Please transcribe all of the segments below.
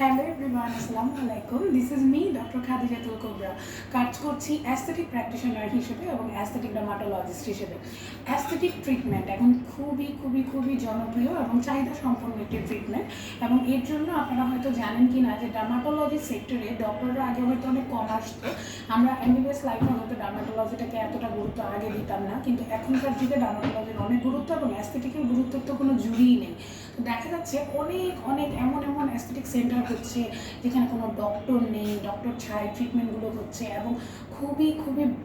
Hello everyone, আসসালামু আলাইকুম। This is me doctor খাদিজাতুল কুবরা। কাজ করছি অ্যাস্থেটিক প্র্যাকটিশনার হিসেবে এবং অ্যাস্থেটিক ডার্মাটোলজিস্ট হিসেবে। অ্যাস্থেটিক ট্রিটমেন্ট এখন খুবই জনপ্রিয় এবং চাহিদা সম্পন্ন একটি ট্রিটমেন্ট, এবং এর জন্য আপনারা হয়তো জানেন কি না যে ডার্মাটোলজি সেক্টরে ডক্টররা আগে হয়তো অনেক কম আসতো। আমরা এমবিবিএস লাইফে হয়তো ডার্মাটোলজিটাকে এতটা গুরুত্ব আগে দিতাম না, কিন্তু এখনকার যুগে ডার্মাটোলজির অনেক গুরুত্ব এবং অ্যাস্থেটিকের গুরুত্ব তো কোনো জুড়িই নেই। তো দেখা যাচ্ছে অনেক এমন অ্যাস্থেটিক সেন্টার হচ্ছে যেখানে কোনো ডক্টর নেই, ডক্টর ছাড়াই ট্রিটমেন্টগুলো হচ্ছে এবং খুবই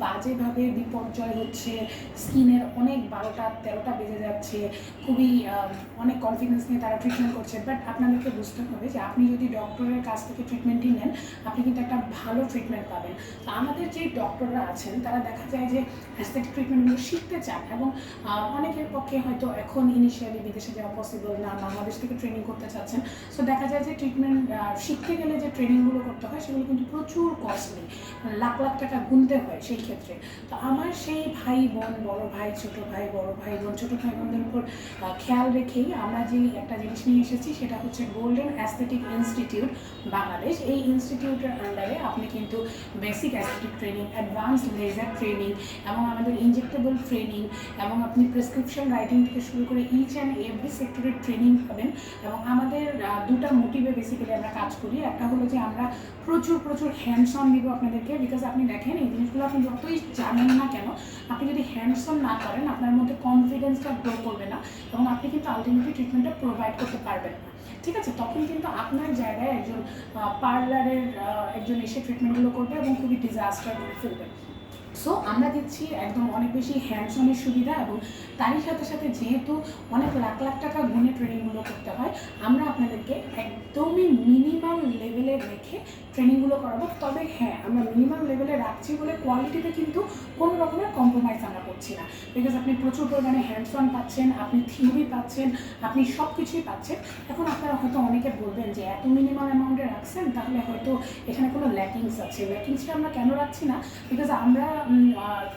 বাজেভাবে বিপর্যয় হচ্ছে। স্কিনের অনেক 12টা 13টা বেজে যাচ্ছে, অনেক কনফিডেন্স নিয়ে তারা ট্রিটমেন্ট করছে। বাট আপনাদেরকে বুঝতে হবে যে আপনি যদি ডক্টরের কাছ থেকে ট্রিটমেন্টই নেন, আপনি কিন্তু একটা ভালো ট্রিটমেন্ট পাবেন। তো আমাদের যে ডক্টররা আছেন তারা দেখা যায় যে অ্যাস্থেটিক ট্রিটমেন্টগুলো শিখতে চান, এবং অনেকের পক্ষে হয়তো এখন ইনিশিয়ালি বিদেশে যাওয়া পসিবল না, বাংলাদেশ থেকে ট্রেনিং করতে চাচ্ছেন। সো দেখা যায় যে ট্রিটমেন্ট শিখতে গেলে যে ট্রেনিংগুলো করতে হয় সেগুলো কিন্তু প্রচুর কস্টলি, লাখ টাকা গুনতে হয় সেই ক্ষেত্রে। তো আমার সেই ভাই বোন, বড় ভাই, ছোট ভাই, বড় ভাই বোন, ছোট ভাই বোনদের উপর খেয়াল রেখেই আমরা যে একটা জিনিস নিয়ে এসেছি, সেটা হচ্ছে গোল্ডেন অ্যাস্থেটিক ইনস্টিটিউট বাংলাদেশ। এই ইনস্টিটিউটের আন্ডারে আপনি কিন্তু basic aesthetic training, advance laser training এবং আমাদের ইনজেক্টেবল ট্রেনিং, এবং আপনি প্রেসক্রিপশন রাইটিং থেকে শুরু করে ইচ অ্যান্ড এভরি সেক্টরের ট্রেনিং পাবেন। এবং আমাদের দুটা মোটিভে বেসিক্যালি আমরা কাজ করি। একটা হলো যে আমরা প্রচুর হ্যান্ডস অন দিব আপনাদেরকে, বিকজ আপনি দেখেন এই জিনিসগুলো আপনি যতই জানেন না কেন, আপনি যদি হ্যান্ডস অন না করেন আপনার মধ্যে কনফিডেন্সটা গ্রো করবে না, এবং আপনি কিন্তু আলটিমেটলি ট্রিটমেন্টটা প্রোভাইড করতে পারবেন না। ঠিক আছে, তখন কিন্তু আপনার জায়গায় একজন পার্লারের একজন এসে ট্রিটমেন্টগুলো করবে এবং খুবই ডিজাস্টার করে ফেলবে। সো আমরা দিচ্ছি একদম অনেক বেশি হ্যান্ডস অনের সুবিধা, এবং তারই সাথে যেহেতু অনেক লাখ টাকা গুণে ট্রেনিংগুলো করতে হয়, আমরা আপনাদেরকে একদমই মিনিমাম লেভেলে রেখে ট্রেনিংগুলো করাবো। তবে হ্যাঁ, আমরা মিনিমাম লেভেলে রাখছি বলে কোয়ালিটিতে কিন্তু কোনো রকমের কম্প্রোমাইজ আমরা করছি না, বিকজ আপনি প্রচুর পরিমাণে হ্যান্ডস অন পাচ্ছেন, আপনি থিওরি পাচ্ছেন, আপনি সব কিছুই পাচ্ছেন। এখন আপনারা হয়তো অনেকে বলবেন যে এত মিনিমাম অ্যামাউন্টে রাখছেন, তাহলে হয়তো এখানে কোনো ল্যাকিংস আছে। ল্যাকিংসটা আমরা কেন রাখছি না, বিকজ আমরা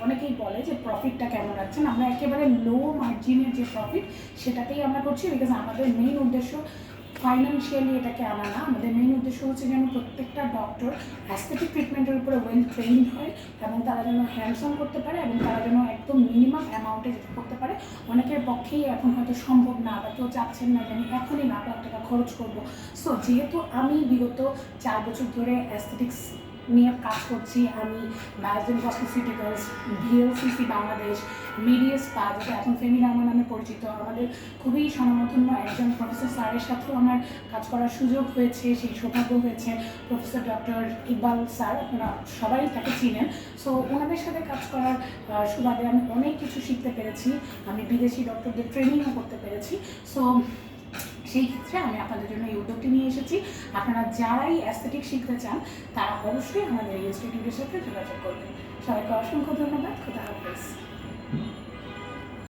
অনেকেই বলে যে প্রফিটটা কেন রাখছেন, আমরা একেবারে লো মার্জিনের যে প্রফিট সেটাতেই আমরা করছি, বিকজ আমাদের মেইন উদ্দেশ্য ফাইন্যান্সিয়ালি এটাকে আনা না। আমাদের মেইন উদ্দেশ্য হচ্ছে যেন প্রত্যেকটা ডক্টর অ্যাস্থেটিক ট্রিটমেন্টের উপরে ওয়েল ট্রেইনড হয়, এবং তারা যেন হ্যান্ডস অন করতে পারে, এবং তারা যেন একদম মিনিমাম অ্যামাউন্টে যেটা করতে পারে। অনেকের পক্ষেই এখন হয়তো সম্ভব না, বা কেউ চাচ্ছেন না যে আমি এখনই লাখ টাকা খরচ করবো। সো যেহেতু আমি বিগত 4 বছর ধরে অ্যাস্থেটিক্স নিয়ে কাজ করছি, আমি ম্যাগাজিন কসমেটিক্যালস, ভিএলসিসি বাংলাদেশ, মেডিয়াস পা, যেটা এখন ফেমিনামা নামে পরিচিত, আমাদের খুবই স্বনামধন্য একজন প্রফেসর স্যারের সাথেও আমার কাজ করার সুযোগ হয়েছে, সেই সৌভাগ্য হয়েছে। প্রফেসর ডক্টর ইকবাল স্যার, আপনারা সবাই তাকে চিনেন। সো ওনাদের সাথে কাজ করার সুবাদে আমি অনেক কিছু শিখতে পেরেছি, আমি বিদেশি ডক্টরদের ট্রেনিংও করতে পেরেছি। সো সেই ক্ষেত্রে আমি আপনাদের জন্য এই উদ্যোগটি নিয়ে এসেছি। আপনারা যারাই অ্যাস্থেটিক শিখতে চান, তারা অবশ্যই আমাদের এই ইনস্টিটিউটের সাথে যোগাযোগ করবেন। সবাইকে অসংখ্য ধন্যবাদ। খোদা হাফেজ।